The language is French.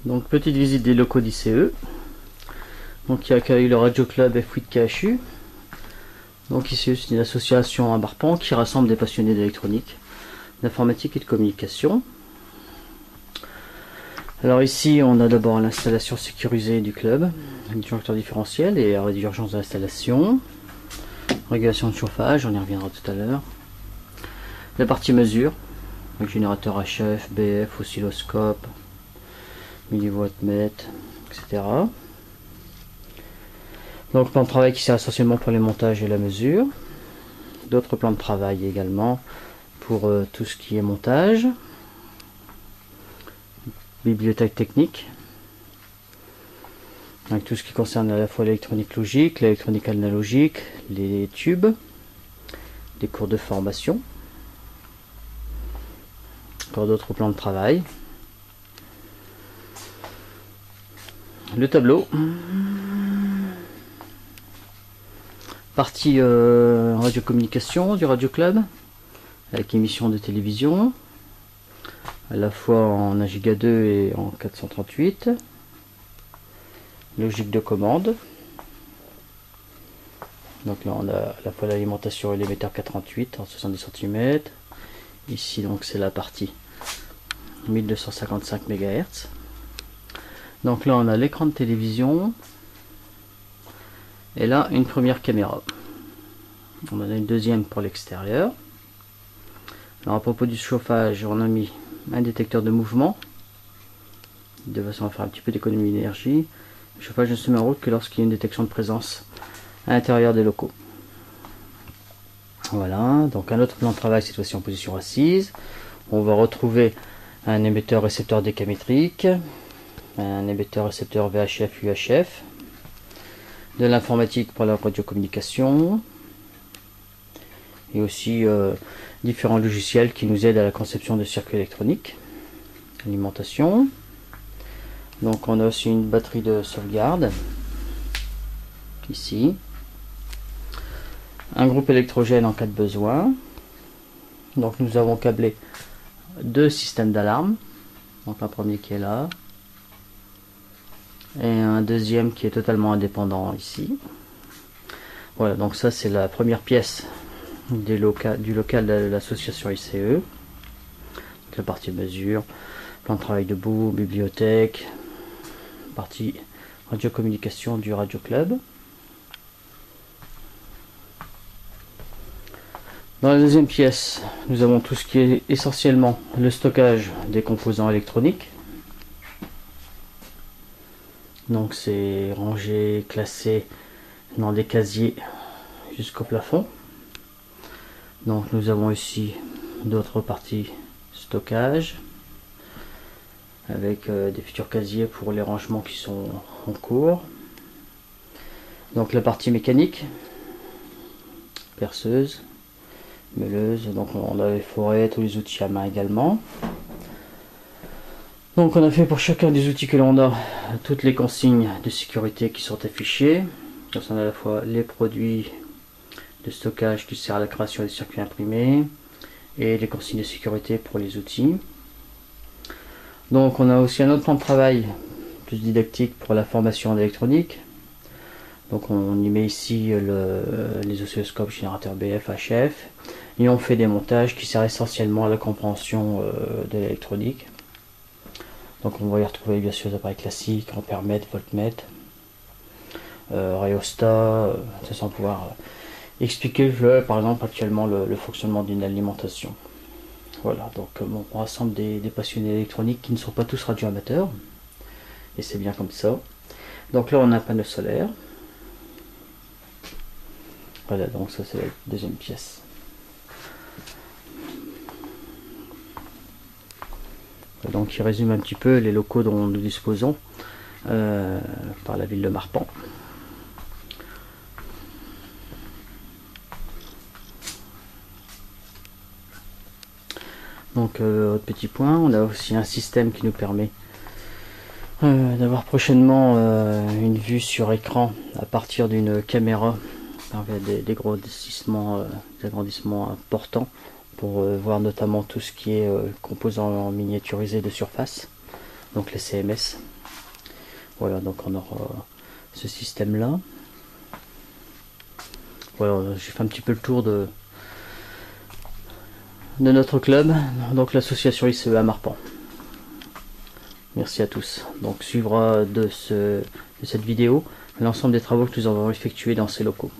Donc petite visite des locaux d'ICE, donc qui accueille le Radio Club F8 KHU. Donc ICE, c'est une association à Marpan qui rassemble des passionnés d'électronique, d'informatique et de communication. Alors ici on a d'abord l'installation sécurisée du club, un disjoncteur différentiel et arrêt d'urgence d'installation, régulation de chauffage, on y reviendra tout à l'heure. La partie mesure, avec générateur HF, BF, oscilloscope, millivoltmètre, etc. Donc plan de travail qui sert essentiellement pour les montages et la mesure. D'autres plans de travail également pour tout ce qui est montage. Bibliothèque technique, avec tout ce qui concerne à la fois l'électronique logique, l'électronique analogique, les tubes, les cours de formation. Encore d'autres plans de travail. Le tableau. Partie radiocommunication du Radio Club, avec émission de télévision, à la fois en 1 giga 2 et en 438. Logique de commande. Donc là on a à la fois l'alimentation et l'émetteur 438 en 70 cm. Ici donc c'est la partie 1255 MHz. Donc là on a l'écran de télévision. Et là une première caméra. On en a une deuxième pour l'extérieur. Alors à propos du chauffage, on a mis un détecteur de mouvement, de façon à faire un petit peu d'économie d'énergie. Le chauffage ne se met en route que lorsqu'il y a une détection de présence à l'intérieur des locaux. Voilà, donc un autre plan de travail, cette fois-ci en position assise. On va retrouver un émetteur récepteur décamétrique, un émetteur récepteur VHF UHF, de l'informatique pour la radiocommunication, et aussi différents logiciels qui nous aident à la conception de circuits électroniques, alimentation. Donc on a aussi une batterie de sauvegarde ici, un groupe électrogène en cas de besoin. Donc nous avons câblé deux systèmes d'alarme, donc un premier qui est là et un deuxième qui est totalement indépendant ici. Voilà, donc ça c'est la première pièce du local de l'association ICE. Donc la partie mesure, plan de travail debout, bibliothèque, partie radiocommunication du Radio Club. Dans la deuxième pièce, nous avons tout ce qui est essentiellement le stockage des composants électroniques. Donc c'est rangé, classé dans des casiers jusqu'au plafond. Donc nous avons ici d'autres parties stockage avec des futurs casiers pour les rangements qui sont en cours. Donc la partie mécanique, perceuse, meuleuse, donc on a les forêts, tous les outils à main également. Donc on a fait pour chacun des outils que l'on a toutes les consignes de sécurité qui sont affichées. Donc on a à la fois les produits de stockage qui sert à la création des circuits imprimés et les consignes de sécurité pour les outils. Donc on a aussi un autre plan de travail plus didactique pour la formation en électronique. Donc on y met ici les oscilloscopes, générateurs BF, HF, et on fait des montages qui servent essentiellement à la compréhension de l'électronique. Donc on va y retrouver bien sûr les appareils classiques, ampèremètre, voltmètre, rhéostat, sans pouvoir expliquer par exemple actuellement le fonctionnement d'une alimentation. Voilà, donc on rassemble des passionnés électroniques qui ne sont pas tous radioamateurs, et c'est bien comme ça. Donc là on a un panneau solaire. Voilà, donc ça c'est la deuxième pièce. Donc il résume un petit peu les locaux dont nous disposons par la ville de Marpan. Donc autre petit point, on a aussi un système qui nous permet d'avoir prochainement une vue sur écran à partir d'une caméra avec des agrandissements importants pour voir notamment tout ce qui est composants miniaturisés de surface. donc les CMS. Voilà, donc on aura ce système là. Voilà, j'ai fait un petit peu le tour de notre club, donc l'association ICEA Marpan. Merci à tous. Donc suivra de cette vidéo l'ensemble des travaux que nous avons effectués dans ces locaux.